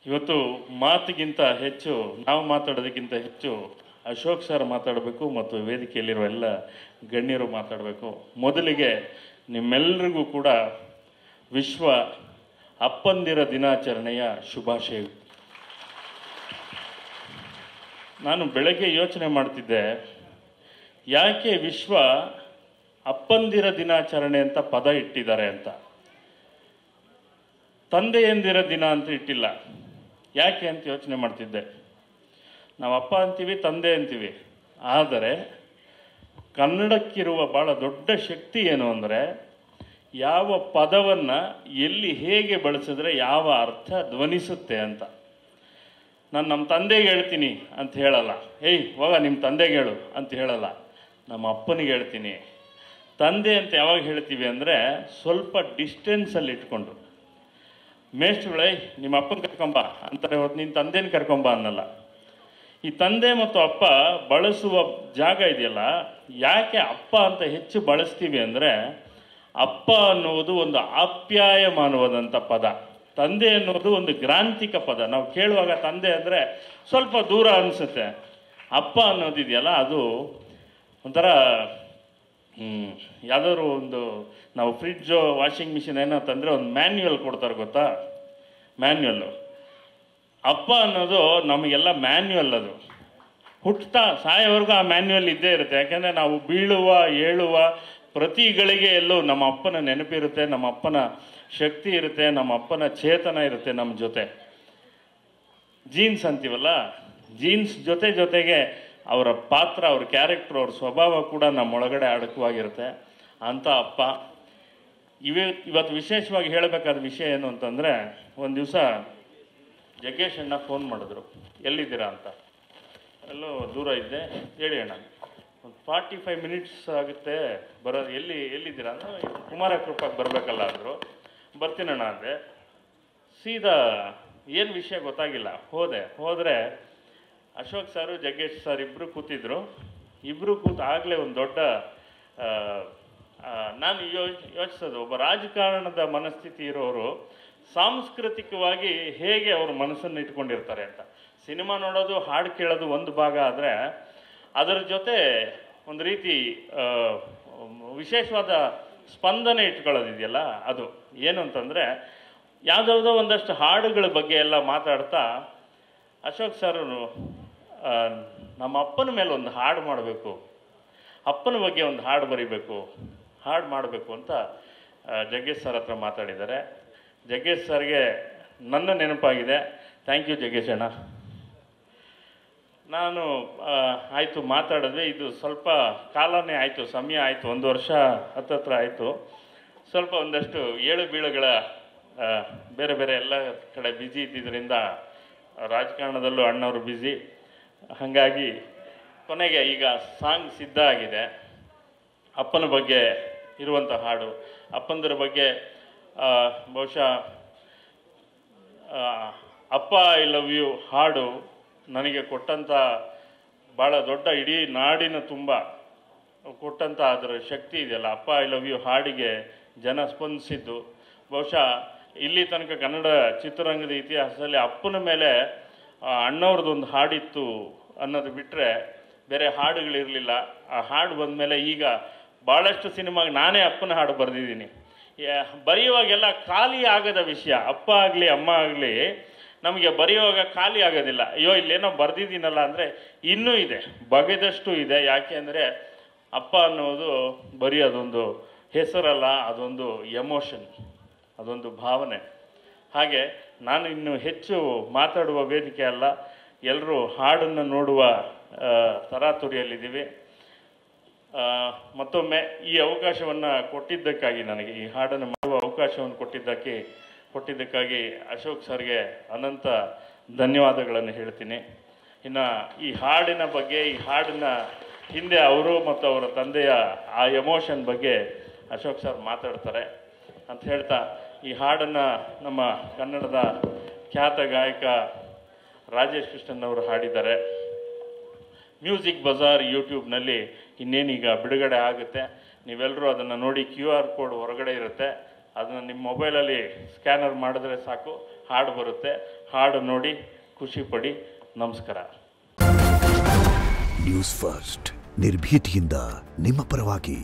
ಇವತ್ತು ಮಾತಿಗಿಂತ ಹೆಚ್ಚು ನಾವು ಮಾತಾಡೋದಕ್ಕಿಂತ ಹೆಚ್ಚು ಅಶೋಕ್ ಸರ್ ಮಾತಾಡಬೇಕು ಮತ್ತು ವೇದಿಕೆಯಲ್ಲಿರುವ ಎಲ್ಲ ಗಣ್ಯರು ಮಾತಾಡಬೇಕು. ಮೊದಲಿಗೆ ನಿಮ್ಮೆಲ್ಲರಿಗೂ ಕೂಡ ವಿಶ್ವ ಅಪ್ಪಂದಿರ ದಿನಾಚರಣೆಯ ಶುಭಾಶಯ. ನಾನು ಬೆಳಗ್ಗೆ ಯೋಚನೆ ಮಾಡ್ತಿದ್ದೆ, ಯಾಕೆ ವಿಶ್ವ ಅಪ್ಪಂದಿರ ದಿನಾಚರಣೆ ಅಂತ ಪದ ಇಟ್ಟಿದ್ದಾರೆ ಅಂತ. ತಂದೆಯಂದಿರ ದಿನ ಅಂತ ಇಟ್ಟಿಲ್ಲ. ಯಾಕೆ ಅಂತ ಯೋಚನೆ ಮಾಡ್ತಿದ್ದೆ. ನಾವು ಅಪ್ಪ ಅಂತೀವಿ, ತಂದೆ ಅಂತೀವಿ. ಆದರೆ ಕನ್ನಡಕ್ಕಿರುವ ಭಾಳ ದೊಡ್ಡ ಶಕ್ತಿ ಏನು ಅಂದರೆ, ಯಾವ ಪದವನ್ನು ಎಲ್ಲಿ ಹೇಗೆ ಬಳಸಿದ್ರೆ ಯಾವ ಅರ್ಥ ಧ್ವನಿಸುತ್ತೆ ಅಂತ. ನಾನು ನಮ್ಮ ತಂದೆಗೆ ಹೇಳ್ತೀನಿ ಅಂತ ಹೇಳಲ್ಲ, ಏಯ್ ಹೋಗ ನಿಮ್ಮ ತಂದೆಗೆ ಹೇಳು ಅಂತ ಹೇಳಲ್ಲ, ನಮ್ಮ ಅಪ್ಪನಿಗೆ ಹೇಳ್ತೀನಿ. ತಂದೆ ಅಂತ ಯಾವಾಗ ಹೇಳ್ತೀವಿ ಅಂದರೆ ಸ್ವಲ್ಪ ಡಿಸ್ಟೆನ್ಸಲ್ಲಿ ಇಟ್ಕೊಂಡು. ಮೇಷ್ಟ್ರುಗಳೇ ನಿಮ್ಮ ಅಪ್ಪನ ಕರ್ಕೊಂಬ ಅಂತಾರೆ, ಹೊತ್ತು ನಿನ್ನ ತಂದೆನ ಕರ್ಕೊಂಬ ಅನ್ನಲ್ಲ. ಈ ತಂದೆ ಮತ್ತು ಅಪ್ಪ ಬಳಸುವ ಜಾಗ ಇದೆಯಲ್ಲ, ಯಾಕೆ ಅಪ್ಪ ಅಂತ ಹೆಚ್ಚು ಬಳಸ್ತೀವಿ ಅಂದರೆ, ಅಪ್ಪ ಅನ್ನುವುದು ಒಂದು ಆಪ್ಯಾಯಮಾನವಾದಂಥ ಪದ, ತಂದೆ ಅನ್ನೋದು ಒಂದು ಗ್ರಾಂಥಿಕ ಪದ. ನಾವು ಕೇಳುವಾಗ ತಂದೆ ಅಂದರೆ ಸ್ವಲ್ಪ ದೂರ ಅನಿಸುತ್ತೆ. ಅಪ್ಪ ಅನ್ನೋದಿದೆಯಲ್ಲ, ಅದು ಒಂಥರ ಯಾವುದಾದ್ರು ಒಂದು ನಾವು ಫ್ರಿಡ್ಜು ವಾಷಿಂಗ್ ಮಿಷಿನ್ ಏನೋ ತಂದರೆ ಒಂದು ಮ್ಯಾನ್ಯುವಲ್ ಕೊಡ್ತಾರೆ ಗೊತ್ತಾ, ಮ್ಯಾನ್ಯುವಲ್ಲು. ಅಪ್ಪ ಅನ್ನೋದು ನಮಗೆಲ್ಲ ಮ್ಯಾನ್ಯುವಲ್. ಅದು ಹುಟ್ಟುತ್ತಾ ಸಾಯೋವರೆಗೂ ಆ ಮ್ಯಾನ್ಯುವಲ್ ಇದ್ದೇ ಇರುತ್ತೆ. ಯಾಕೆಂದರೆ ನಾವು ಬೀಳುವ ಏಳುವ ಪ್ರತಿ ಗಳಿಗೆಯಲ್ಲೂ ನಮ್ಮ ಅಪ್ಪನ ನೆನಪಿರುತ್ತೆ, ನಮ್ಮ ಅಪ್ಪನ ಶಕ್ತಿ ಇರುತ್ತೆ, ನಮ್ಮ ಅಪ್ಪನ ಚೇತನ ಇರುತ್ತೆ ನಮ್ಮ ಜೊತೆ. ಜೀನ್ಸ್ ಅಂತೀವಲ್ಲ, ಜೀನ್ಸ್ ಜೊತೆಗೆ ಅವರ ಪಾತ್ರ, ಅವ್ರ ಕ್ಯಾರೆಕ್ಟರ್, ಅವ್ರ ಸ್ವಭಾವ ಕೂಡ ನಮ್ಮೊಳಗಡೆ ಅಡಕವಾಗಿರುತ್ತೆ. ಅಂಥ ಅಪ್ಪ. ಇವತ್ತು ವಿಶೇಷವಾಗಿ ಹೇಳಬೇಕಾದ ವಿಷಯ ಏನು ಅಂತಂದರೆ, ಒಂದು ದಿವಸ ಜಗ್ಗೇಶ್ ಅಣ್ಣ ಫೋನ್ ಮಾಡಿದ್ರು, ಎಲ್ಲಿದ್ದೀರಾ ಅಂತ. ಎಲ್ಲೋ ದೂರ ಇದ್ದೆ, ಹೇಳಿ ಅಣ್ಣ ಒಂದು 45 ಮಿನಿಟ್ಸ್ ಆಗುತ್ತೆ ಬರೋದು, ಎಲ್ಲಿದ್ದೀರಾ ಅಂದರೆ ಕುಮಾರ ಕೃಪಾಗೆ ಬರಬೇಕಲ್ಲ ಅಂದರು. ಬರ್ತೀನಣ್ಣ ಅಂದೆ. ಸೀದಾ ಏನು ವಿಷಯ ಗೊತ್ತಾಗಿಲ್ಲ, ಹೋದರೆ ಅಶೋಕ್ ಸಾರು ಜಗ್ಗೇಶ್ ಸರ್ ಇಬ್ಬರು ಕೂತಿದ್ರು. ಇಬ್ಬರು ಆಗಲೇ ಒಂದು ದೊಡ್ಡ ನಾನು ಯೋಚಿಸೋದು, ಒಬ್ಬ ರಾಜಕಾರಣದ ಮನಸ್ಥಿತಿ ಇರೋರು ಸಾಂಸ್ಕೃತಿಕವಾಗಿ ಹೇಗೆ ಅವ್ರ ಮನಸ್ಸನ್ನು ಇಟ್ಕೊಂಡಿರ್ತಾರೆ ಅಂತ. ಸಿನಿಮಾ ನೋಡೋದು, ಹಾಡು ಕೇಳೋದು ಒಂದು ಭಾಗ ಆದರೆ, ಅದರ ಜೊತೆ ಒಂದು ರೀತಿ ವಿಶೇಷವಾದ ಸ್ಪಂದನೆ ಇಟ್ಕೊಳ್ಳೋದಿದೆಯಲ್ಲ, ಅದು ಏನು ಅಂತಂದರೆ, ಯಾವುದಾವುದೋ ಒಂದಷ್ಟು ಹಾಡುಗಳ ಬಗ್ಗೆ ಎಲ್ಲ ಮಾತಾಡ್ತಾ ಅಶೋಕ್ ಸರ್ ನಮ್ಮ ಅಪ್ಪನ ಮೇಲೆ ಒಂದು ಹಾಡು ಮಾಡಬೇಕು, ಅಪ್ಪನ ಬಗ್ಗೆ ಒಂದು ಹಾಡು ಬರೀಬೇಕು, ಹಾಡು ಮಾಡಬೇಕು ಅಂತ ಜಗ್ಗೇಶ್ ಸರ್ ಹತ್ರ ಮಾತಾಡಿದ್ದಾರೆ. ಜಗ್ಗೇಶ್ ಸರ್ಗೆ ನನ್ನ ನೆನಪಾಗಿದೆ. ಥ್ಯಾಂಕ್ ಯು ಜಗ್ಗೇಶ್ ಅಣ್ಣ. ನಾನು ಆಯಿತು ಮಾತಾಡಿದ್ವಿ. ಇದು ಸ್ವಲ್ಪ ಕಾಲನೇ ಆಯಿತು, ಸಮಯ ಆಯಿತು, 1 ವರ್ಷ ಹತ್ತತ್ರ ಆಯಿತು. ಸ್ವಲ್ಪ ಒಂದಷ್ಟು ಏಳು ಬೀಳುಗಳ ಬೇರೆ ಬೇರೆ ಎಲ್ಲ ಕಡೆ ಬ್ಯುಸಿ ಇದ್ದಿದ್ದರಿಂದ, ರಾಜಕಾರಣದಲ್ಲೂ ಅಣ್ಣವರು ಬ್ಯುಸಿ. ಹಾಗಾಗಿ ಕೊನೆಗೆ ಈಗ ಸಾಂಗ್ ಸಿದ್ಧ ಆಗಿದೆ. ಅಪ್ಪನ ಬಗ್ಗೆ ಇರುವಂಥ ಹಾಡು, ಅಪ್ಪಂದರ ಬಗ್ಗೆ ಬಹುಶಃ ಅಪ್ಪ ಐ ಲವ್ ಯು ಹಾಡು ನನಗೆ ಕೊಟ್ಟಂಥ ಭಾಳ ದೊಡ್ಡ, ಇಡೀ ನಾಡಿನ ತುಂಬ ಕೊಟ್ಟಂಥ ಅದರ ಶಕ್ತಿ ಇದೆಯಲ್ಲ, ಅಪ್ಪ ಐ ಲವ್ ಯು ಹಾಡಿಗೆ ಜನ ಸ್ಪಂದಿಸಿದ್ದು. ಬಹುಶಃ ಇಲ್ಲಿ ತನಕ ಕನ್ನಡ ಚಿತ್ರರಂಗದ ಇತಿಹಾಸದಲ್ಲಿ ಅಪ್ಪನ ಮೇಲೆ ಅಣ್ಣವ್ರದ್ದೊಂದು ಹಾಡಿತ್ತು ಅನ್ನೋದು ಬಿಟ್ಟರೆ ಬೇರೆ ಹಾಡುಗಳಿರಲಿಲ್ಲ. ಆ ಹಾಡು ಬಂದಮೇಲೆ ಈಗ ಭಾಳಷ್ಟು ಸಿನಿಮಾಗೆ ನಾನೇ ಅಪ್ಪನ ಹಾಡು ಬರೆದಿದ್ದೀನಿ. ಬರೆಯುವಾಗೆಲ್ಲ ಖಾಲಿ ಆಗದ ವಿಷಯ, ಅಪ್ಪ ಆಗಲಿ ಅಮ್ಮ ಆಗಲಿ ನಮಗೆ ಬರೆಯುವಾಗ ಖಾಲಿ ಆಗೋದಿಲ್ಲ. ಅಯ್ಯೋ ಇಲ್ಲೇನೋ ಬರೆದಿದ್ದೀನಲ್ಲ ಅಂದರೆ ಇನ್ನೂ ಇದೆ, ಬಗೆದಷ್ಟು ಇದೆ. ಯಾಕೆ ಅಂದರೆ ಅಪ್ಪ ಅನ್ನೋದು ಬರೀ ಅದೊಂದು ಹೆಸರಲ್ಲ, ಅದೊಂದು ಎಮೋಷನ್, ಅದೊಂದು ಭಾವನೆ. ಹಾಗೆ ನಾನು ಇನ್ನು ಹೆಚ್ಚು ಮಾತಾಡುವ ವೇದಿಕೆ ಅಲ್ಲ, ಎಲ್ಲರೂ ಹಾಡನ್ನು ನೋಡುವ ತರಾತುರಿಯಲ್ಲಿದ್ದೀವಿ. ಮತ್ತೊಮ್ಮೆ ಈ ಅವಕಾಶವನ್ನು ಕೊಟ್ಟಿದ್ದಕ್ಕಾಗಿ, ನನಗೆ ಈ ಹಾಡನ್ನು ಮಾಡುವ ಅವಕಾಶವನ್ನು ಕೊಟ್ಟಿದ್ದಕ್ಕಾಗಿ ಅಶೋಕ್ ಸರ್ಗೆ ಅನಂತ ಧನ್ಯವಾದಗಳನ್ನು ಹೇಳ್ತೀನಿ. ಇನ್ನು ಈ ಹಾಡಿನ ಬಗ್ಗೆ, ಈ ಹಾಡಿನ ಹಿಂದೆ ಅವರು ಮತ್ತು ಅವರ ತಂದೆಯ ಆ ಎಮೋಷನ್ ಬಗ್ಗೆ ಅಶೋಕ್ ಸರ್ ಮಾತಾಡ್ತಾರೆ ಅಂತ ಹೇಳ್ತಾ, ಈ ಹಾಡನ್ನು ನಮ್ಮ ಕನ್ನಡದ ಖ್ಯಾತ ಗಾಯಕ ರಾಜೇಶ್ ಕೃಷ್ಣನ್ ಅವರು ಹಾಡಿದ್ದಾರೆ. ಮ್ಯೂಸಿಕ್ ಬಜಾರ್ ಯೂಟ್ಯೂಬ್ನಲ್ಲಿ ಇನ್ನೇನೀಗ ಬಿಡುಗಡೆ ಆಗುತ್ತೆ. ನೀವೆಲ್ಲರೂ ಅದನ್ನು ನೋಡಿ, QR ಕೋಡ್ ಹೊರಗಡೆ ಇರುತ್ತೆ, ಅದನ್ನು ನಿಮ್ಮ ಮೊಬೈಲಲ್ಲಿ ಸ್ಕ್ಯಾನರ್ ಮಾಡಿದ್ರೆ ಸಾಕು, ಹಾಡು ಬರುತ್ತೆ, ಹಾಡು ನೋಡಿ ಖುಷಿ ಪಡಿ. ನಮಸ್ಕಾರ. ನ್ಯೂಸ್ ಫಸ್ಟ್ ನಿರ್ಭೀತಿಯಿಂದ ನಿಮ್ಮ ಪರವಾಗಿ.